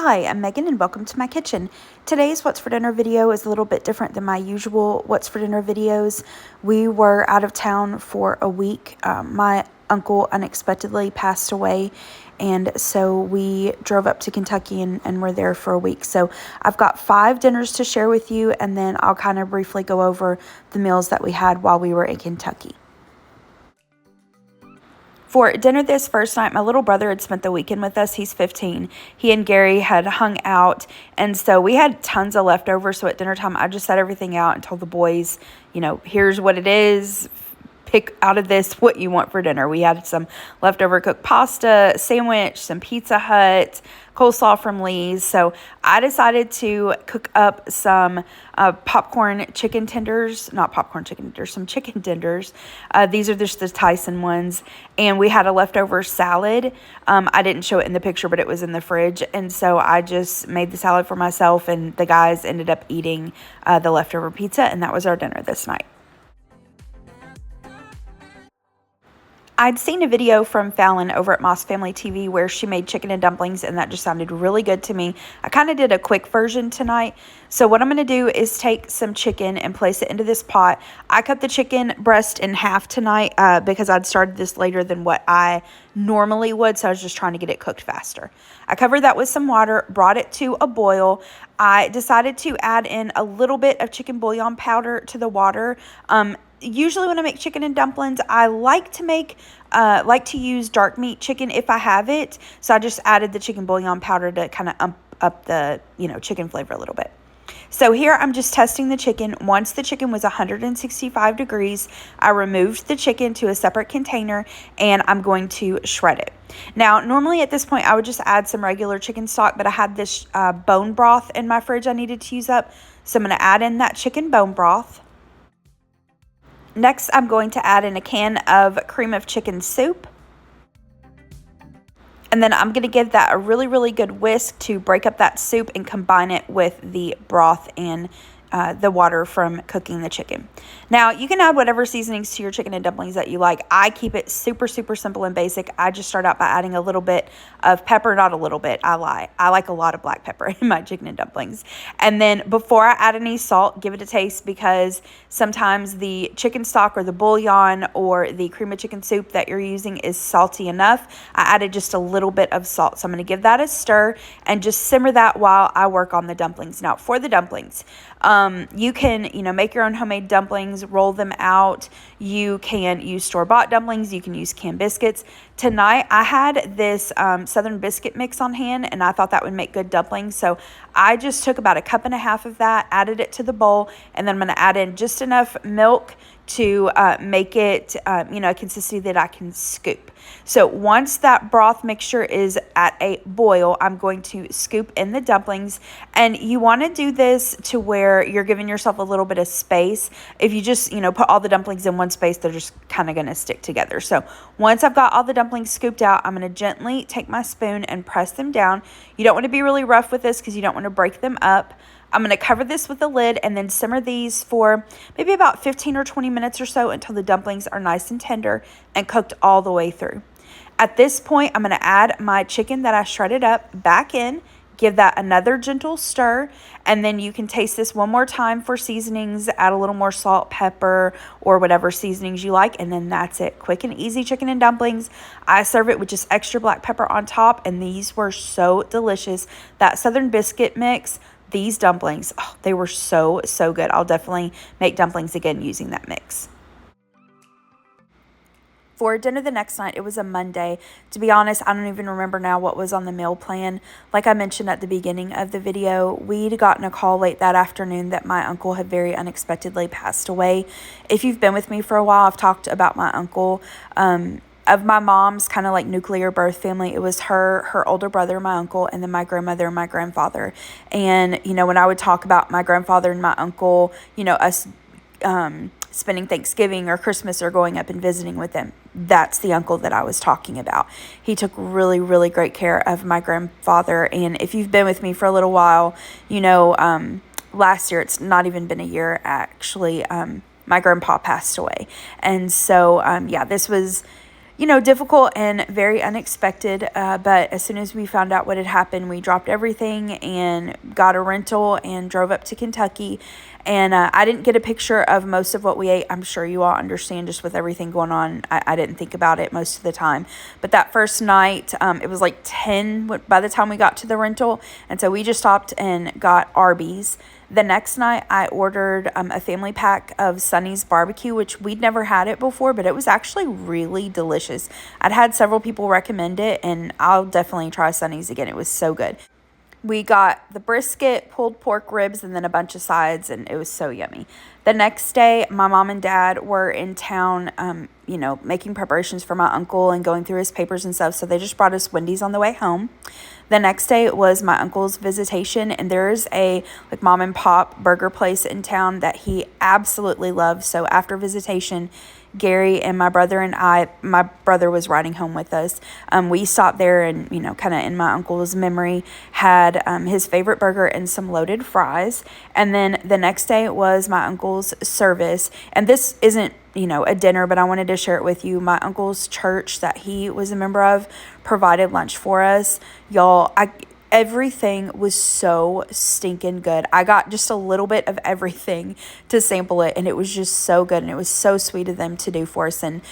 Hi, I'm Megan and welcome to my kitchen. Today's What's for Dinner video is a little bit different than my usual What's for Dinner videos. We were out of town for a week. My uncle unexpectedly passed away, and so we drove up to Kentucky and were there for a week. So I've got 5 dinners to share with you, and then I'll kind of briefly go over the meals that we had while we were in Kentucky. For dinner this first night, my little brother had spent the weekend with us. He's 15. He and Gary had hung out, and so we had tons of leftovers. So at dinner time, I just set everything out and told the boys, here's what it is. Pick out of this what you want for dinner. We had some leftover cooked pasta, sandwich, some Pizza Hut, coleslaw from Lee's. So I decided to cook up some popcorn chicken tenders, not popcorn chicken tenders, some chicken tenders. These are just the Tyson ones. And we had a leftover salad. I didn't show it in the picture, but it was in the fridge. And so I just made the salad for myself, and the guys ended up eating the leftover pizza, and that was our dinner this night. I'd seen a video from Fallon over at Moss Family TV where she made chicken and dumplings, and that just sounded really good to me. I kind of did a quick version tonight. So what I'm going to do is take some chicken and place it into this pot. I cut the chicken breast in half tonight because I'd started this later than what I normally would, so I was just trying to get it cooked faster. I covered that with some water, brought it to a boil. I decided to add in a little bit of chicken bouillon powder to the water. Usually when I make chicken and dumplings, I like to use dark meat chicken if I have it. So I just added the chicken bouillon powder to kind of up the, chicken flavor a little bit. So here I'm just testing the chicken. Once the chicken was 165 degrees, I removed the chicken to a separate container, and I'm going to shred it. Now, normally at this point, I would just add some regular chicken stock, but I had this bone broth in my fridge I needed to use up. So I'm going to add in that chicken bone broth. Next, I'm going to add in a can of cream of chicken soup. And then I'm going to give that a really, really good whisk to break up that soup and combine it with the broth and the water from cooking the chicken. Now, you can add whatever seasonings to your chicken and dumplings that you like. I keep it super, super simple and basic. I just start out by adding a little bit of pepper, not a little bit, I lie. I like a lot of black pepper in my chicken and dumplings. And then before I add any salt, give it a taste, because sometimes the chicken stock or the bouillon or the cream of chicken soup that you're using is salty enough. I added just a little bit of salt. So I'm going to give that a stir and just simmer that while I work on the dumplings. Now, for the dumplings, you can, make your own homemade dumplings, roll them out. You can use store-bought dumplings. You can use canned biscuits. Tonight, I had this Southern biscuit mix on hand, and I thought that would make good dumplings. So I just took about 1.5 cups of that, added it to the bowl, and then I'm going to add in just enough milk to make it, a consistency that I can scoop. So once that broth mixture is at a boil, I'm going to scoop in the dumplings. And you want to do this to where you're giving yourself a little bit of space. If you just, put all the dumplings in one space, they're just kind of going to stick together. So once I've got all the dumplings scooped out, I'm going to gently take my spoon and press them down. You don't want to be really rough with this because you don't want to break them up. I'm going to cover this with a lid and then simmer these for maybe about 15 or 20 minutes or so until the dumplings are nice and tender and cooked all the way through. At this point, I'm going to add my chicken that I shredded up back in, give that another gentle stir, and then you can taste this one more time for seasonings, add a little more salt, pepper, or whatever seasonings you like, and then that's it. Quick and easy chicken and dumplings. I serve it with just extra black pepper on top, and these were so delicious. That Southern biscuit mix, these dumplings, they were so, so good. I'll definitely make dumplings again using that mix. For dinner the next night, it was a Monday. To be honest, I don't even remember now what was on the meal plan. Like I mentioned at the beginning of the video, we'd gotten a call late that afternoon that my uncle had very unexpectedly passed away. If you've been with me for a while, I've talked about my uncle. Of my mom's kind of like nuclear birth family, it was her older brother, my uncle, and then my grandmother and my grandfather. And, when I would talk about my grandfather and my uncle, us spending Thanksgiving or Christmas or going up and visiting with them, that's the uncle that I was talking about. He took really, really great care of my grandfather. And if you've been with me for a little while, last year, it's not even been a year actually, my grandpa passed away. And so, this was difficult and very unexpected. But as soon as we found out what had happened, we dropped everything and got a rental and drove up to Kentucky. And I didn't get a picture of most of what we ate. I'm sure you all understand just with everything going on. I didn't think about it most of the time. But that first night, it was like 10 by the time we got to the rental. And so we just stopped and got Arby's. The next night, I ordered a family pack of Sonny's barbecue, which we'd never had it before, but it was actually really delicious. I'd had several people recommend it, and I'll definitely try Sonny's again. It was so good. We got the brisket, pulled pork ribs, and then a bunch of sides, and it was so yummy. The next day, my mom and dad were in town, making preparations for my uncle and going through his papers and stuff, so they just brought us Wendy's on the way home. The next day was my uncle's visitation, and there's a mom and pop burger place in town that he absolutely loves. So after visitation, Gary and my brother was riding home with us. We stopped there and, kind of in my uncle's memory, had his favorite burger and some loaded fries. And then the next day was my uncle's service. And this isn't, a dinner, but I wanted to share it with you. My uncle's church that he was a member of provided lunch for us. Y'all, everything was so stinking good. I got just a little bit of everything to sample it, and it was just so good, and it was so sweet of them to do for us. And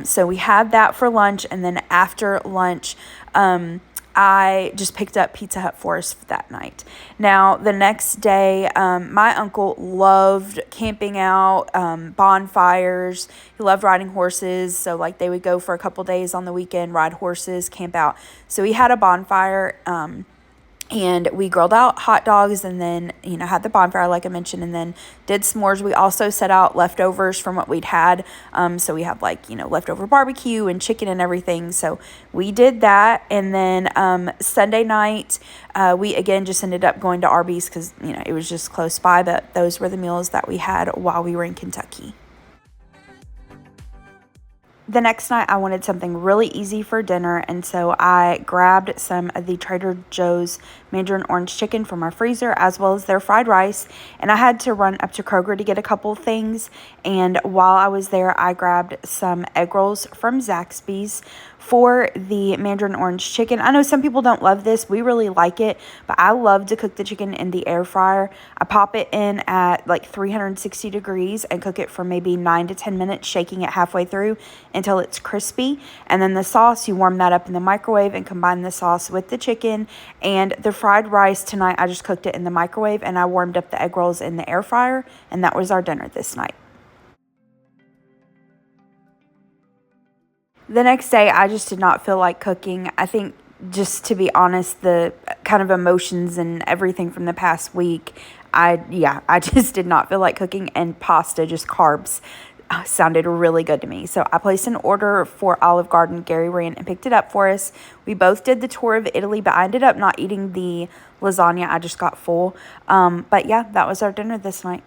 so we had that for lunch, and then after lunch, I just picked up Pizza Hut for us that night. Now, the next day, my uncle loved camping out, bonfires. He loved riding horses. So, they would go for a couple days on the weekend, ride horses, camp out. So, he had a bonfire, and we grilled out hot dogs and then, had the bonfire, like I mentioned, and then did s'mores. We also set out leftovers from what we'd had. So we have leftover barbecue and chicken and everything. So we did that. And then Sunday night, we again just ended up going to Arby's because, it was just close by. But those were the meals that we had while we were in Kentucky. The next night, I wanted something really easy for dinner, and so I grabbed some of the Trader Joe's Mandarin orange chicken from our freezer, as well as their fried rice, and I had to run up to Kroger to get a couple things, and while I was there, I grabbed some egg rolls from Zaxby's. For the Mandarin orange chicken, I know some people don't love this. We really like it, but I love to cook the chicken in the air fryer. I pop it in at 360 degrees and cook it for maybe 9 to 10 minutes, shaking it halfway through until it's crispy. And then the sauce, you warm that up in the microwave and combine the sauce with the chicken. And the fried rice tonight, I just cooked it in the microwave and I warmed up the egg rolls in the air fryer, and that was our dinner this night. The next day, I just did not feel like cooking. I think, just to be honest, the kind of emotions and everything from the past week, I just did not feel like cooking, and pasta, just carbs, sounded really good to me. So I placed an order for Olive Garden. Gary ran and picked it up for us. We both did the tour of Italy, but I ended up not eating the lasagna. I just got full. But yeah, that was our dinner this night.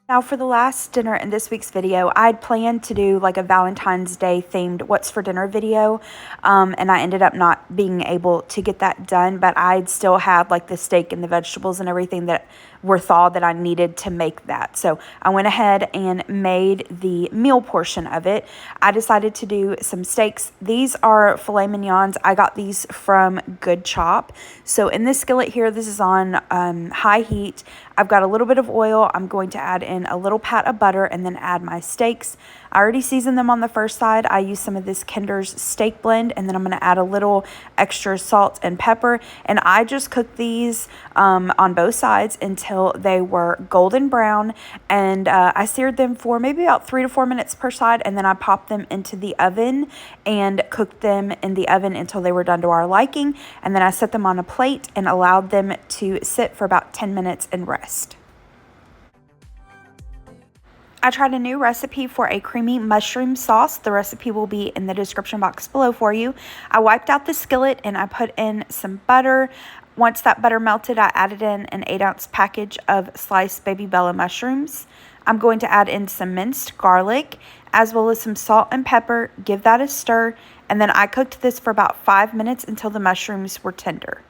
Now, for the last dinner in this week's video, I'd planned to do a Valentine's Day themed what's for dinner video, and I ended up not being able to get that done, but I'd still have the steak and the vegetables and everything that were thawed that I needed to make that. So I went ahead and made the meal portion of it. I decided to do some steaks. These are filet mignons. I got these from Good Chop. So in this skillet here, this is on high heat. I've got a little bit of oil. I'm going to add in a little pat of butter and then add my steaks. I already seasoned them on the first side. I used some of this Kinder's steak blend, and then I'm going to add a little extra salt and pepper. And I just cooked these on both sides until they were golden brown. And I seared them for maybe about 3 to 4 minutes per side. And then I popped them into the oven and cooked them in the oven until they were done to our liking. And then I set them on a plate and allowed them to sit for about 10 minutes and rest. I tried a new recipe for a creamy mushroom sauce. The recipe will be in the description box below for you. I wiped out the skillet and I put in some butter. Once that butter melted, I added in an 8-ounce package of sliced baby Bella mushrooms. I'm going to add in some minced garlic, as well as some salt and pepper. Give that a stir, and then I cooked this for about 5 minutes until the mushrooms were tender.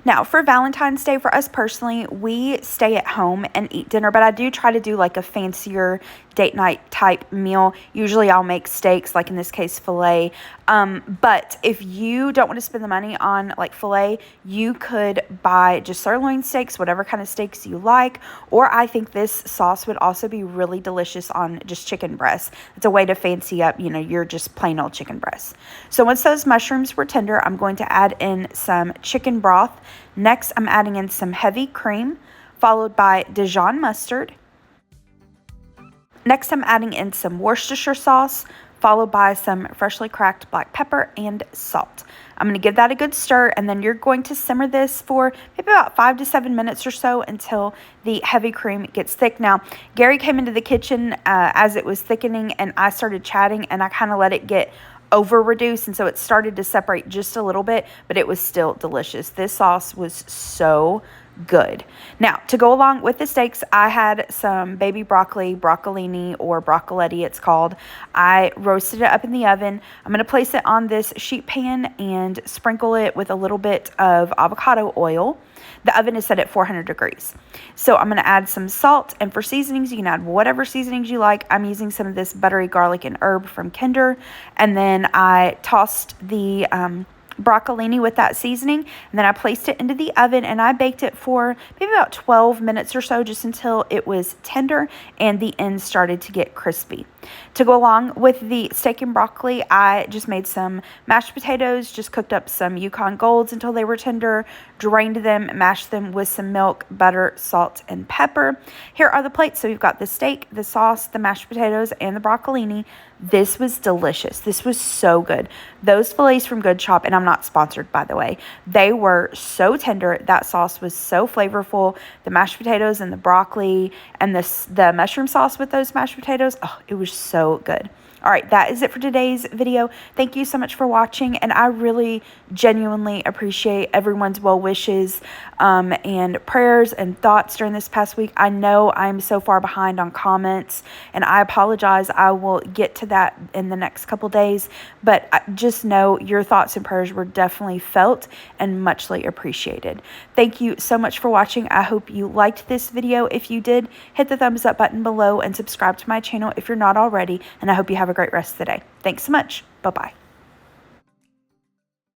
Now, for Valentine's Day, for us personally, we stay at home and eat dinner, but I do try to do like a fancier date night type meal. Usually I'll make steaks, like in this case, filet. But if you don't want to spend the money on like filet, you could buy just sirloin steaks, whatever kind of steaks you like. Or I think this sauce would also be really delicious on just chicken breasts. It's a way to fancy up, your just plain old chicken breasts. So once those mushrooms were tender, I'm going to add in some chicken broth. Next, I'm adding in some heavy cream, followed by Dijon mustard. Next, I'm adding in some Worcestershire sauce, followed by some freshly cracked black pepper and salt. I'm going to give that a good stir, and then you're going to simmer this for maybe about 5 to 7 minutes or so until the heavy cream gets thick. Now, Gary came into the kitchen as it was thickening, and I started chatting, and I kind of let it get over reduced, and so it started to separate just a little bit, but it was still delicious. This sauce was so good. Now, to go along with the steaks, I had some baby broccoli, broccolini, or broccoletti it's called. I roasted it up in the oven. I'm going to place it on this sheet pan and sprinkle it with a little bit of avocado oil. The oven is set at 400 degrees. So I'm going to add some salt, and for seasonings, you can add whatever seasonings you like. I'm using some of this buttery garlic and herb from Kinder, and then I tossed the broccolini with that seasoning, and then I placed it into the oven, and I baked it for maybe about 12 minutes or so, just until it was tender and the ends started to get crispy. To go along with the steak and broccoli, I just made some mashed potatoes, just cooked up some Yukon Golds until they were tender, drained them, mashed them with some milk, butter, salt, and pepper. Here are the plates. So we've got the steak, the sauce, the mashed potatoes, and the broccolini. This was delicious. This was so good. Those fillets from Good Chop, and I'm not sponsored, by the way, they were so tender. That sauce was so flavorful. The mashed potatoes and the broccoli and the mushroom sauce with those mashed potatoes, oh, it was so good. All right, that is it for today's video. Thank you so much for watching, and I really genuinely appreciate everyone's well wishes and prayers and thoughts during this past week. I know I'm so far behind on comments, and I apologize. I will get to that in the next couple days, but just know your thoughts and prayers were definitely felt and muchly appreciated. Thank you so much for watching. I hope you liked this video. If you did, hit the thumbs up button below and subscribe to my channel if you're not already, and I hope you have a great rest of the day. Thanks so much. Bye-bye.